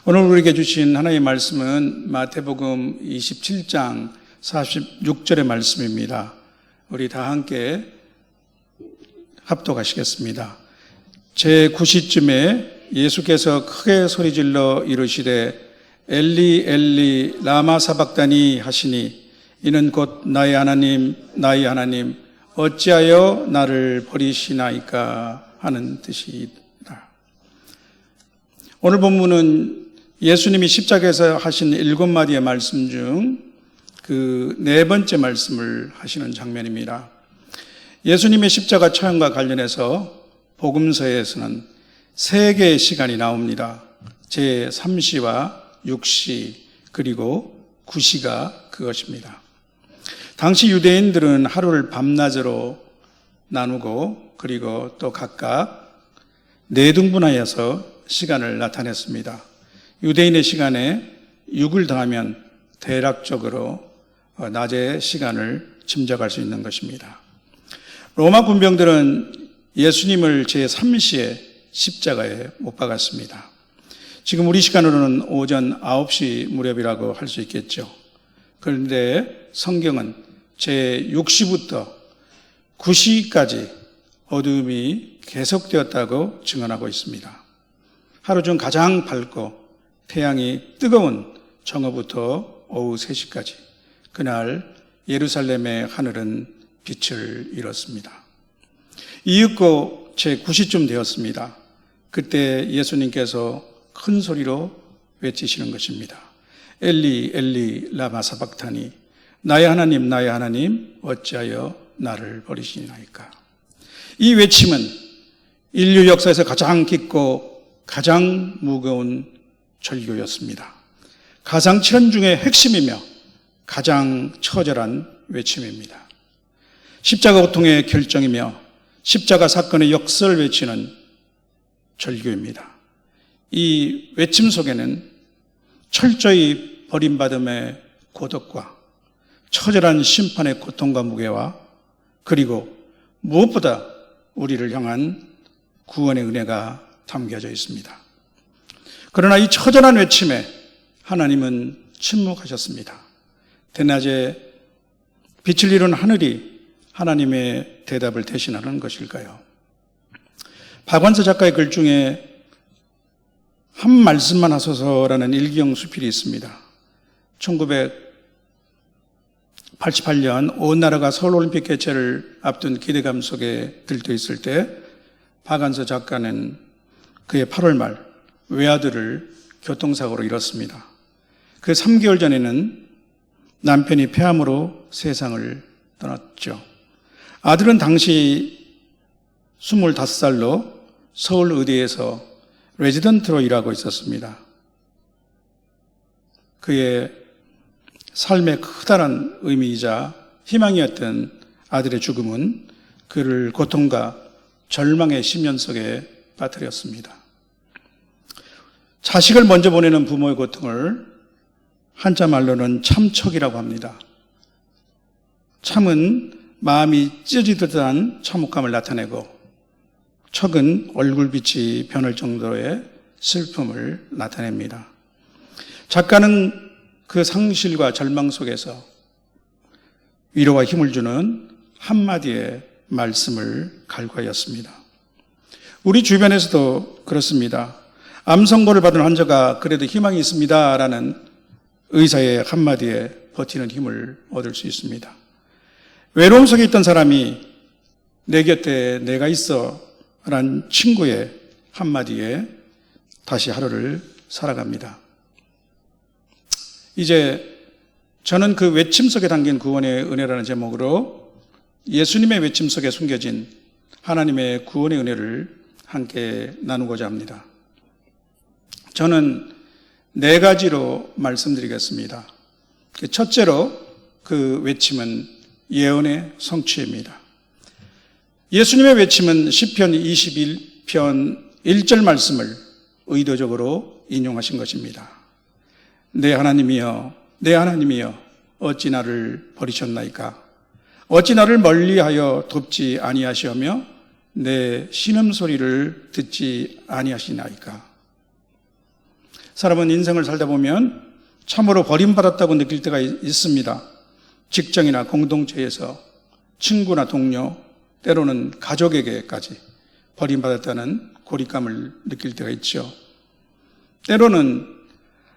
오늘 우리에게 주신 하나님의 말씀은 마태복음 27장 46절의 말씀입니다. 우리 다 함께 합독하시겠습니다. 제9시쯤에 예수께서 크게 소리질러 이르시되 엘리 엘리 라마 사박다니 하시니 이는 곧 나의 하나님 나의 하나님 어찌하여 나를 버리시나이까 하는 뜻이다. 오늘 본문은 예수님이 십자가에서 하신 7마디의 말씀 중 그 4번째 말씀을 하시는 장면입니다. 예수님의 십자가 처형과 관련해서 복음서에서는 3개의 시간이 나옵니다. 제3시와 6시 그리고 9시가 그것입니다. 당시 유대인들은 하루를 밤낮으로 나누고 그리고 또 각각 4등분하여서 시간을 나타냈습니다. 유대인의 시간에 6을 더하면 대략적으로 낮의 시간을 짐작할 수 있는 것입니다. 로마 군병들은 예수님을 제3시에 십자가에 못 박았습니다. 지금 우리 시간으로는 오전 9시 무렵이라고 할 수 있겠죠. 그런데 성경은 제6시부터 9시까지 어두움이 계속되었다고 증언하고 있습니다. 하루 중 가장 밝고 태양이 뜨거운 정오부터 오후 3시까지 그날 예루살렘의 하늘은 빛을 잃었습니다. 이윽고 제9시쯤 되었습니다. 그때 예수님께서 큰 소리로 외치시는 것입니다. 엘리 엘리 라마 사박다니 나의 하나님 어찌하여 나를 버리시나이까. 이 외침은 인류 역사에서 가장 깊고 가장 무거운 절규였습니다. 가상천 중의 핵심이며 가장 처절한 외침입니다. 십자가 고통의 결정이며 십자가 사건의 역설을 외치는 절규입니다. 이 외침 속에는 철저히 버림받음의 고독과 처절한 심판의 고통과 무게와 그리고 무엇보다 우리를 향한 구원의 은혜가 담겨져 있습니다. 그러나 이 처절한 외침에 하나님은 침묵하셨습니다. 대낮에 빛을 잃은 하늘이 하나님의 대답을 대신하는 것일까요? 박완서 작가의 글 중에 한 말씀만 하소서라는 일기형 수필이 있습니다. 1988년 온 나라가 서울올림픽 개최를 앞둔 기대감 속에 들떠 있을 때 박완서 작가는 그의 8월 말 외아들을 교통사고로 잃었습니다. 그 3개월 전에는 남편이 폐암으로 세상을 떠났죠. 아들은 당시 25살로 서울의대에서 레지던트로 일하고 있었습니다. 그의 삶의 커다란 의미이자 희망이었던 아들의 죽음은 그를 고통과 절망의 심연 속에 빠뜨렸습니다. 자식을 먼저 보내는 부모의 고통을 한자 말로는 참척이라고 합니다. 참은 마음이 찢어지듯한 참혹감을 나타내고 척은 얼굴빛이 변할 정도의 슬픔을 나타냅니다. 작가는 그 상실과 절망 속에서 위로와 힘을 주는 한마디의 말씀을 갈구하였습니다. 우리 주변에서도 그렇습니다. 암 선고를 받은 환자가 그래도 희망이 있습니다 라는 의사의 한마디에 버티는 힘을 얻을 수 있습니다. 외로움 속에 있던 사람이 내 곁에 내가 있어 라는 친구의 한마디에 다시 하루를 살아갑니다. 이제 저는 그 외침 속에 담긴 구원의 은혜라는 제목으로 예수님의 외침 속에 숨겨진 하나님의 구원의 은혜를 함께 나누고자 합니다. 저는 4가지로 말씀드리겠습니다. 첫째로 그 외침은 예언의 성취입니다. 예수님의 외침은 시편 21편 1절 말씀을 의도적으로 인용하신 것입니다. 내 하나님이여 내 하나님이여 어찌 나를 버리셨나이까. 어찌 나를 멀리하여 돕지 아니하시오며 내 신음소리를 듣지 아니하시나이까. 사람은 인생을 살다 보면 참으로 버림받았다고 느낄 때가 있습니다. 직장이나 공동체에서 친구나 동료, 때로는 가족에게까지 버림받았다는 고립감을 느낄 때가 있죠. 때로는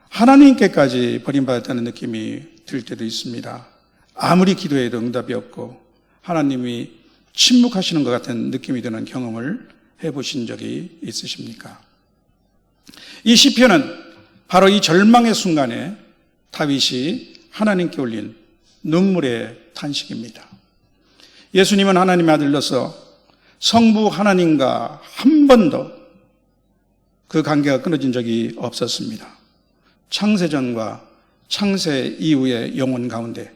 하나님께까지 버림받았다는 느낌이 들 때도 있습니다. 아무리 기도해도 응답이 없고 하나님이 침묵하시는 것 같은 느낌이 드는 경험을 해보신 적이 있으십니까? 이 시편은 바로 이 절망의 순간에 다윗이 하나님께 올린 눈물의 탄식입니다. 예수님은 하나님의 아들로서 성부 하나님과 한 번도 그 관계가 끊어진 적이 없었습니다. 창세전과 창세 이후의 영혼 가운데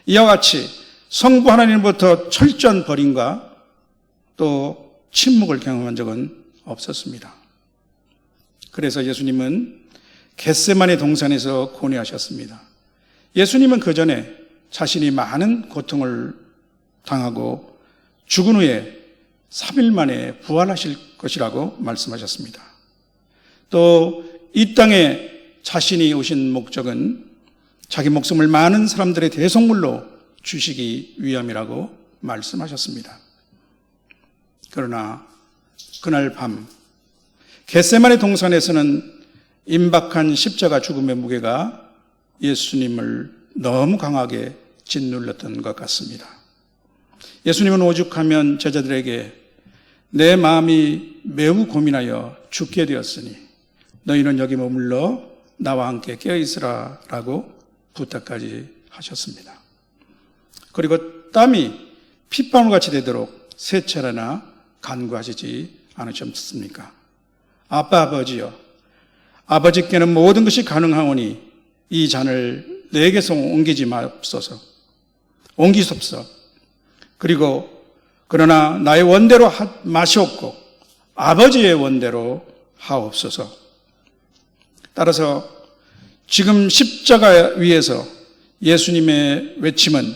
이와 같이 성부 하나님부터 철저한 버림과 또 침묵을 경험한 적은 없었습니다. 그래서 예수님은 겟세마네 동산에서 고뇌하셨습니다. 예수님은 그 전에 자신이 많은 고통을 당하고 죽은 후에 3일 만에 부활하실 것이라고 말씀하셨습니다. 또 이 땅에 자신이 오신 목적은 자기 목숨을 많은 사람들의 대속물로 주시기 위함이라고 말씀하셨습니다. 그러나 그날 밤 겟세마네 동산에서는 임박한 십자가 죽음의 무게가 예수님을 너무 강하게 짓눌렀던 것 같습니다. 예수님은 오죽하면 제자들에게 내 마음이 매우 고민하여 죽게 되었으니 너희는 여기 머물러 나와 함께 깨어있으라 라고 부탁까지 하셨습니다. 그리고 땀이 핏방울같이 되도록 세 차례나 간구하시지 않으셨습니까? 아빠 아버지여, 아버지께는 모든 것이 가능하오니 이 잔을 내게서 옮기지 옮기소서. 그리고 그러나 나의 원대로 마시옵고 아버지의 원대로 하옵소서. 따라서 지금 십자가 위에서 예수님의 외침은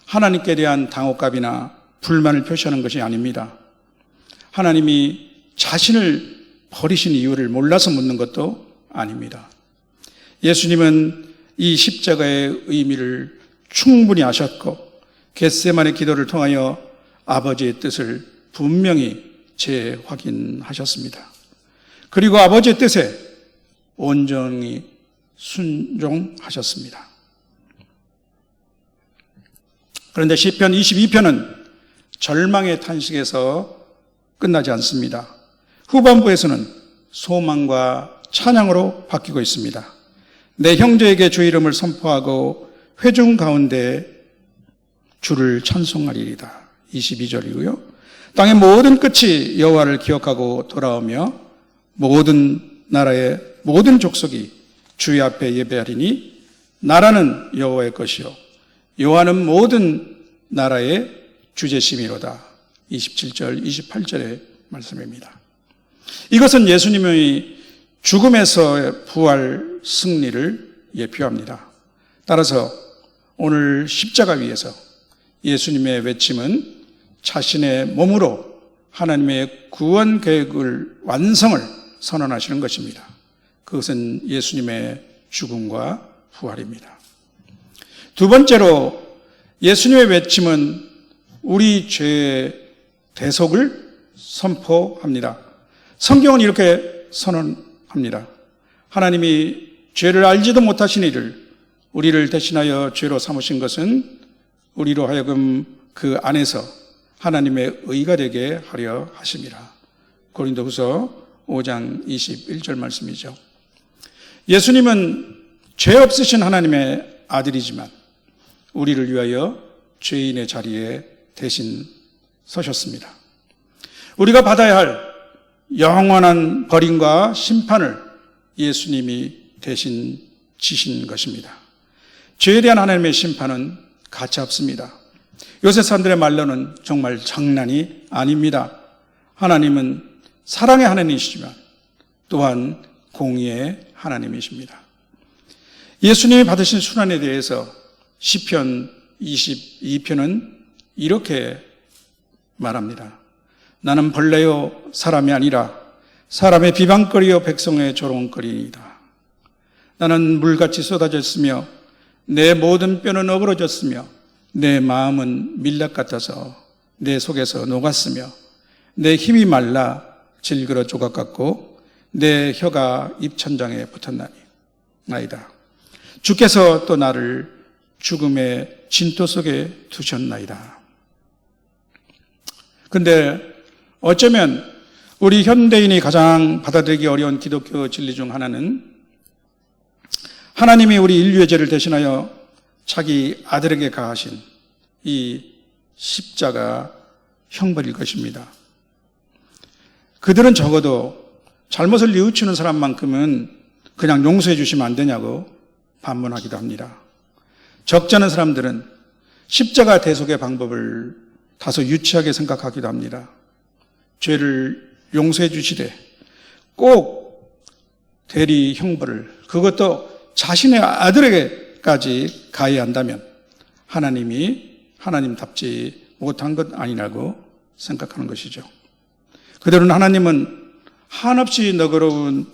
하나님께 대한 당혹감이나 불만을 표시하는 것이 아닙니다. 하나님이 자신을 버리신 이유를 몰라서 묻는 것도 아닙니다. 예수님은 이 십자가의 의미를 충분히 아셨고 겟세마네 기도를 통하여 아버지의 뜻을 분명히 재확인하셨습니다. 그리고 아버지의 뜻에 온전히 순종하셨습니다. 그런데 시편 22편은 절망의 탄식에서 끝나지 않습니다. 후반부에서는 소망과 찬양으로 바뀌고 있습니다. 내 형제에게 주 이름을 선포하고 회중 가운데 주를 찬송하리이다. 22절이고요. 땅의 모든 끝이 여호와를 기억하고 돌아오며 모든 나라의 모든 족속이 주의 앞에 예배하리니 나라는 여호와의 것이요 여호와는 모든 나라의 주제심이로다. 27절, 28절의 말씀입니다. 이것은 예수님의 죽음에서의 부활 승리를 예표합니다. 따라서 오늘 십자가 위에서 예수님의 외침은 자신의 몸으로 하나님의 구원 계획을 완성을 선언하시는 것입니다. 그것은 예수님의 죽음과 부활입니다. 두 번째로 예수님의 외침은 우리 죄의 대속을 선포합니다. 성경은 이렇게 선언합니다. 하나님이 죄를 알지도 못하신 이를 우리를 대신하여 죄로 삼으신 것은 우리로 하여금 그 안에서 하나님의 의가 되게 하려 하심이라. 고린도후서 5장 21절 말씀이죠. 예수님은 죄 없으신 하나님의 아들이지만 우리를 위하여 죄인의 자리에 대신 서셨습니다. 우리가 받아야 할 영원한 벌임과 심판을 예수님이 대신 지신 것입니다. 죄에 대한 하나님의 심판은 가차없습니다. 요새 사람들의 말로는 정말 장난이 아닙니다. 하나님은 사랑의 하나님이시지만 또한 공의의 하나님이십니다. 예수님이 받으신 순환에 대해서 시편 22편은 이렇게 말합니다. 나는 벌레요 사람이 아니라 사람의 비방거리요 백성의 조롱거리이다. 나는 물같이 쏟아졌으며 내 모든 뼈는 어그러졌으며 내 마음은 밀랍 같아서 내 속에서 녹았으며 내 힘이 말라 질그러 조각 같고 내 혀가 입천장에 붙었나니 나이다. 주께서 또 나를 죽음의 진토 속에 두셨나이다. 근데 어쩌면 우리 현대인이 가장 받아들이기 어려운 기독교 진리 중 하나는 하나님이 우리 인류의 죄를 대신하여 자기 아들에게 가하신 이 십자가 형벌일 것입니다. 그들은 적어도 잘못을 뉘우치는 사람만큼은 그냥 용서해 주시면 안 되냐고 반문하기도 합니다. 적지 않은 사람들은 십자가 대속의 방법을 다소 유치하게 생각하기도 합니다. 죄를 용서해 주시되 꼭 대리 형벌을, 그것도 자신의 아들에게까지 가해야 한다면 하나님이 하나님답지 못한 것 아니라고 생각하는 것이죠. 그들은 하나님은 한없이 너그러운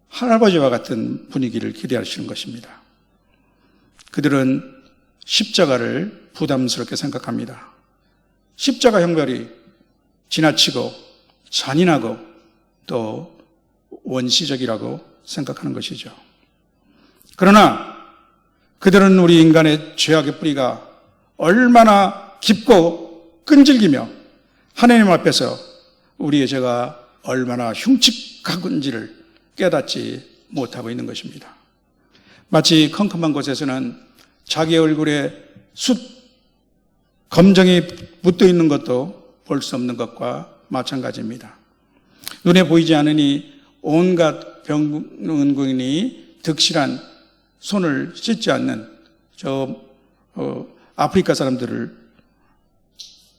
할아버지와 같은 분위기를 기대하시는 것입니다. 그들은 십자가를 부담스럽게 생각합니다. 십자가 형벌이 지나치고 잔인하고 또 원시적이라고 생각하는 것이죠. 그러나 그들은 우리 인간의 죄악의 뿌리가 얼마나 깊고 끈질기며 하나님 앞에서 우리의 죄가 얼마나 흉측한지를 깨닫지 못하고 있는 것입니다. 마치 컴컴한 곳에서는 자기 얼굴에 검정이 묻어 있는 것도 볼 수 없는 것과 마찬가지입니다. 눈에 보이지 않으니 온갖 병원군이 득실한 손을 씻지 않는 아프리카 사람들을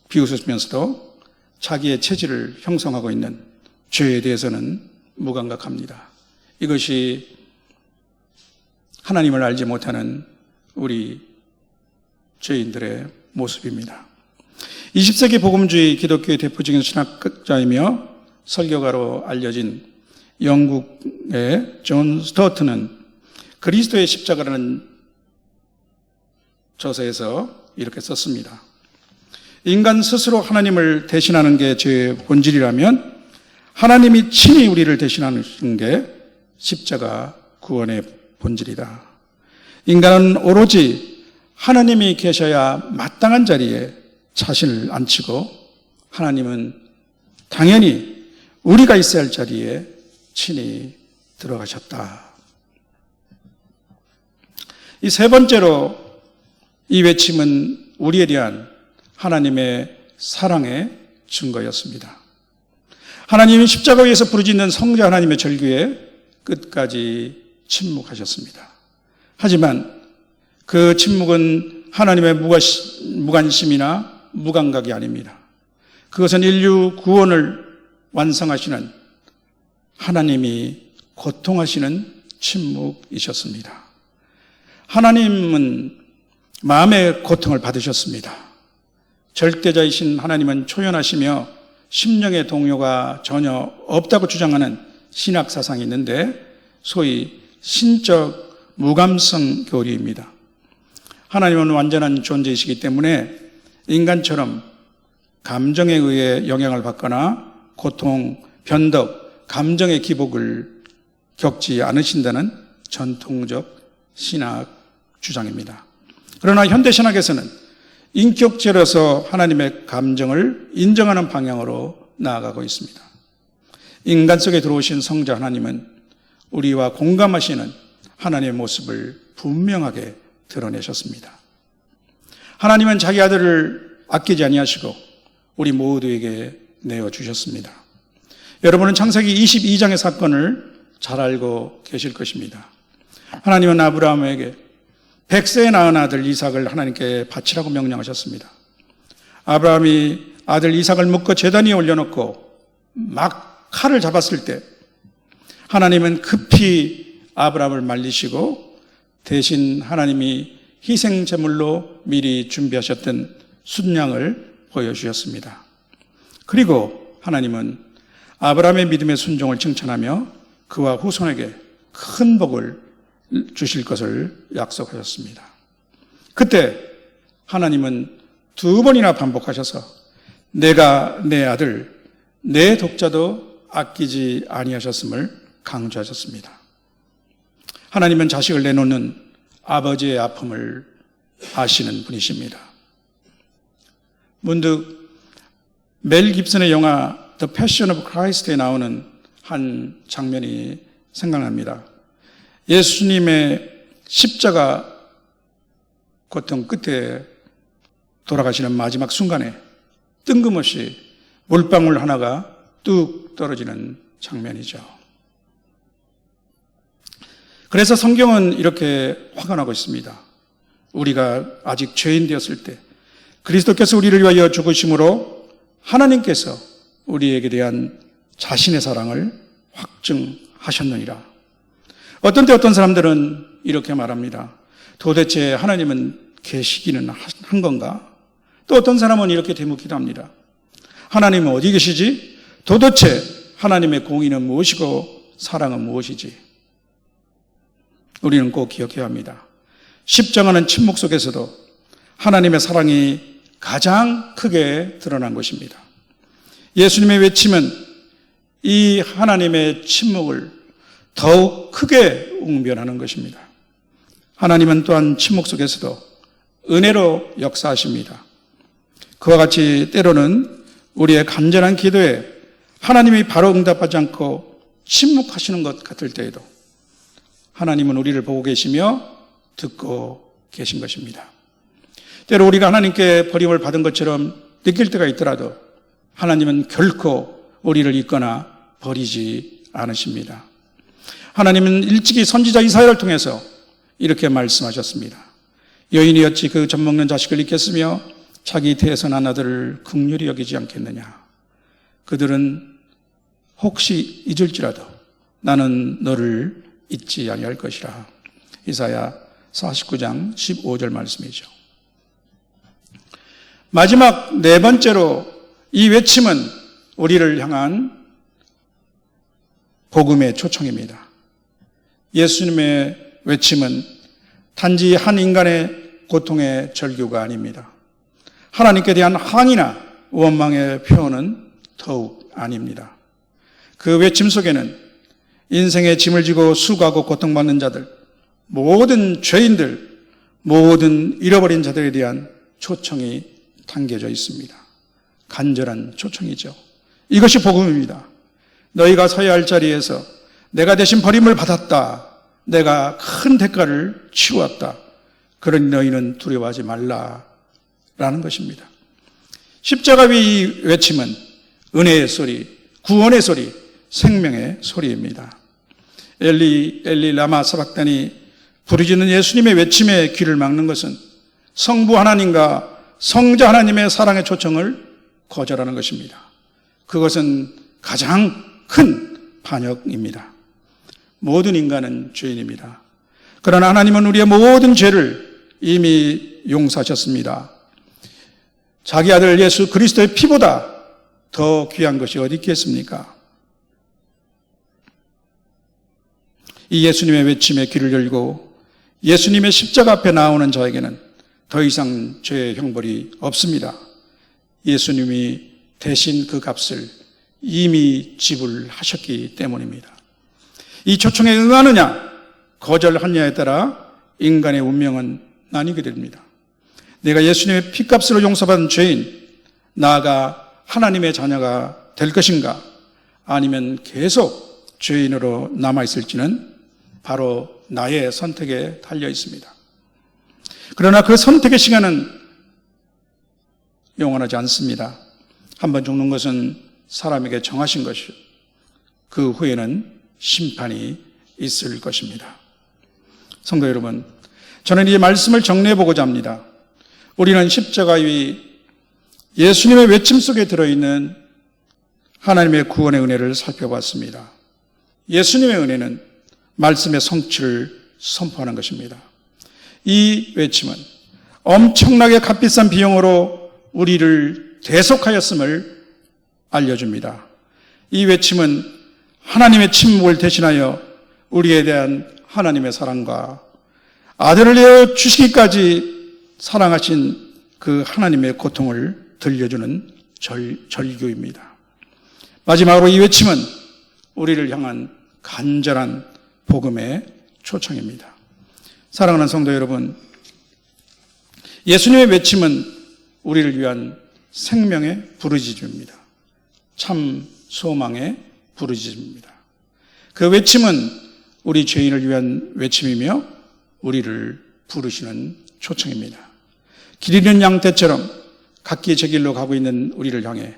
비웃으면서도 자기의 체질을 형성하고 있는 죄에 대해서는 무감각합니다. 이것이 하나님을 알지 못하는 우리 죄인들의 모습입니다. 20세기 복음주의 기독교의 대표적인 신학자이며 설교가로 알려진 영국의 존 스토트는 그리스도의 십자가라는 저서에서 이렇게 썼습니다. 인간 스스로 하나님을 대신하는 게 죄의 본질이라면 하나님이 친히 우리를 대신하는 게 십자가 구원의 본질이다. 인간은 오로지 하나님이 계셔야 마땅한 자리에 자신을 앉히고 하나님은 당연히 우리가 있어야 할 자리에 친히 들어가셨다. 이 세 번째로 이 외침은 우리에 대한 하나님의 사랑의 증거였습니다. 하나님이 십자가 위에서 부르짖는 성자 하나님의 절규에 끝까지 침묵하셨습니다. 하지만 그 침묵은 하나님의 무관심이나 무감각이 아닙니다. 그것은 인류 구원을 완성하시는 하나님이 고통하시는 침묵이셨습니다. 하나님은 마음의 고통을 받으셨습니다. 절대자이신 하나님은 초연하시며 심령의 동요가 전혀 없다고 주장하는 신학 사상이 있는데 소위 신적 무감성 교리입니다. 하나님은 완전한 존재이시기 때문에 인간처럼 감정에 의해 영향을 받거나 고통, 변덕, 감정의 기복을 겪지 않으신다는 전통적 신학 주장입니다. 그러나 현대 신학에서는 인격체로서 하나님의 감정을 인정하는 방향으로 나아가고 있습니다. 인간 속에 들어오신 성자 하나님은 우리와 공감하시는 하나님의 모습을 분명하게 드러내셨습니다. 하나님은 자기 아들을 아끼지 아니하시고 우리 모두에게 내어주셨습니다. 여러분은 창세기 22장의 사건을 잘 알고 계실 것입니다. 하나님은 아브라함에게 100세에 낳은 아들 이삭을 하나님께 바치라고 명령하셨습니다. 아브라함이 아들 이삭을 묶어 제단 위에 올려놓고 막 칼을 잡았을 때 하나님은 급히 아브라함을 말리시고 대신 하나님이 희생 제물로 미리 준비하셨던 순양을 보여주셨습니다. 그리고 하나님은 아브라함의 믿음의 순종을 칭찬하며 그와 후손에게 큰 복을 주실 것을 약속하셨습니다. 그때 하나님은 두 번이나 반복하셔서 내가 내 아들, 내 독자도 아끼지 아니하셨음을 강조하셨습니다. 하나님은 자식을 내놓는 아버지의 아픔을 아시는 분이십니다. 문득 멜 깁슨의 영화 The Passion of Christ에 나오는 한 장면이 생각납니다. 예수님의 십자가 고통 끝에 돌아가시는 마지막 순간에 뜬금없이 물방울 하나가 뚝 떨어지는 장면이죠. 그래서 성경은 이렇게 화가 나고 있습니다. 우리가 아직 죄인 되었을 때 그리스도께서 우리를 위하여 죽으심으로 하나님께서 우리에게 대한 자신의 사랑을 확증하셨느니라. 어떤 때 어떤 사람들은 이렇게 말합니다. 도대체 하나님은 계시기는 한 건가? 또 어떤 사람은 이렇게 되묻기도 합니다. 하나님은 어디 계시지? 도대체 하나님의 공의는 무엇이고 사랑은 무엇이지? 우리는 꼭 기억해야 합니다. 십자가는 침묵 속에서도 하나님의 사랑이 가장 크게 드러난 것입니다. 예수님의 외침은 이 하나님의 침묵을 더욱 크게 웅변하는 것입니다. 하나님은 또한 침묵 속에서도 은혜로 역사하십니다. 그와 같이 때로는 우리의 간절한 기도에 하나님이 바로 응답하지 않고 침묵하시는 것 같을 때에도 하나님은 우리를 보고 계시며 듣고 계신 것입니다. 때로 우리가 하나님께 버림을 받은 것처럼 느낄 때가 있더라도 하나님은 결코 우리를 잊거나 버리지 않으십니다. 하나님은 일찍이 선지자 이사야를 통해서 이렇게 말씀하셨습니다. 여인이 어찌 그 젖먹는 자식을 잊겠으며 자기 태에서 난 아들을 긍휼히 여기지 않겠느냐. 그들은 혹시 잊을지라도 나는 너를 잊지 아니할 것이라. 이사야 49장 15절 말씀이죠. 마지막 네 번째로 이 외침은 우리를 향한 복음의 초청입니다. 예수님의 외침은 단지 한 인간의 고통의 절규가 아닙니다. 하나님께 대한 항의나 원망의 표현은 더욱 아닙니다. 그 외침 속에는 인생의 짐을 지고 수고하고 고통받는 자들, 모든 죄인들, 모든 잃어버린 자들에 대한 초청이 담겨져 있습니다. 간절한 초청이죠. 이것이 복음입니다. 너희가 서야 할 자리에서 내가 대신 버림을 받았다. 내가 큰 대가를 치루었다. 그러니 너희는 두려워하지 말라라는 것입니다. 십자가 위 이 외침은 은혜의 소리, 구원의 소리, 생명의 소리입니다. 엘리 엘리 라마 사박단이 부르짖는 예수님의 외침에 귀를 막는 것은 성부 하나님과 성자 하나님의 사랑의 초청을 거절하는 것입니다. 그것은 가장 큰 반역입니다. 모든 인간은 죄인입니다. 그러나 하나님은 우리의 모든 죄를 이미 용서하셨습니다. 자기 아들 예수 그리스도의 피보다 더 귀한 것이 어디 있겠습니까? 이 예수님의 외침에 귀를 열고 예수님의 십자가 앞에 나오는 자에게는 더 이상 죄의 형벌이 없습니다. 예수님이 대신 그 값을 이미 지불하셨기 때문입니다. 이 초청에 응하느냐 거절하느냐에 따라 인간의 운명은 나뉘게 됩니다. 내가 예수님의 피값으로 용서받은 죄인, 나아가 하나님의 자녀가 될 것인가, 아니면 계속 죄인으로 남아있을지는 바로 나의 선택에 달려 있습니다. 그러나 그 선택의 시간은 영원하지 않습니다. 한번 죽는 것은 사람에게 정하신 것이요, 그 후에는 심판이 있을 것입니다. 성도 여러분, 저는 이 말씀을 정리해 보고자 합니다. 우리는 십자가 위 예수님의 외침 속에 들어있는 하나님의 구원의 은혜를 살펴봤습니다. 예수님의 은혜는 말씀의 성취를 선포하는 것입니다. 이 외침은 엄청나게 값비싼 비용으로 우리를 대속하였음을 알려줍니다. 이 외침은 하나님의 침묵을 대신하여 우리에 대한 하나님의 사랑과 아들을 내어 주시기까지 사랑하신 그 하나님의 고통을 들려주는 절규입니다. 마지막으로 이 외침은 우리를 향한 간절한 복음의 초청입니다. 사랑하는 성도 여러분, 예수님의 외침은 우리를 위한 생명의 부르짖음입니다. 참 소망의 부르짖음입니다. 그 외침은 우리 죄인을 위한 외침이며 우리를 부르시는 초청입니다. 길 잃은 양떼처럼 각기 제 길로 가고 있는 우리를 향해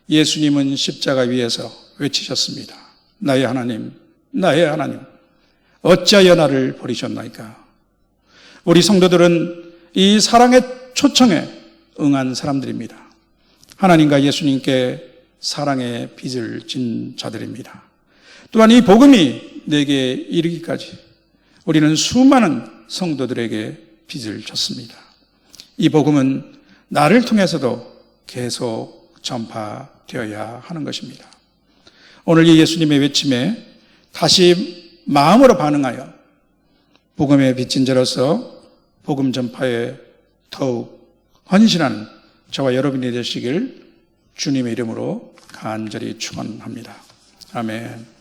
예수님은 십자가 위에서 외치셨습니다. 나의 하나님, 나의 하나님, 어찌하여 나를 버리셨나이까? 우리 성도들은 이 사랑의 초청에 응한 사람들입니다. 하나님과 예수님께 사랑의 빚을 진 자들입니다. 또한 이 복음이 내게 이르기까지 우리는 수많은 성도들에게 빚을 졌습니다. 이 복음은 나를 통해서도 계속 전파되어야 하는 것입니다. 오늘 이 예수님의 외침에 다시 마음으로 반응하여 복음의 빚진 자로서 복음 전파에 더욱 헌신하는 저와 여러분이 되시길 주님의 이름으로 간절히 축원합니다. 아멘.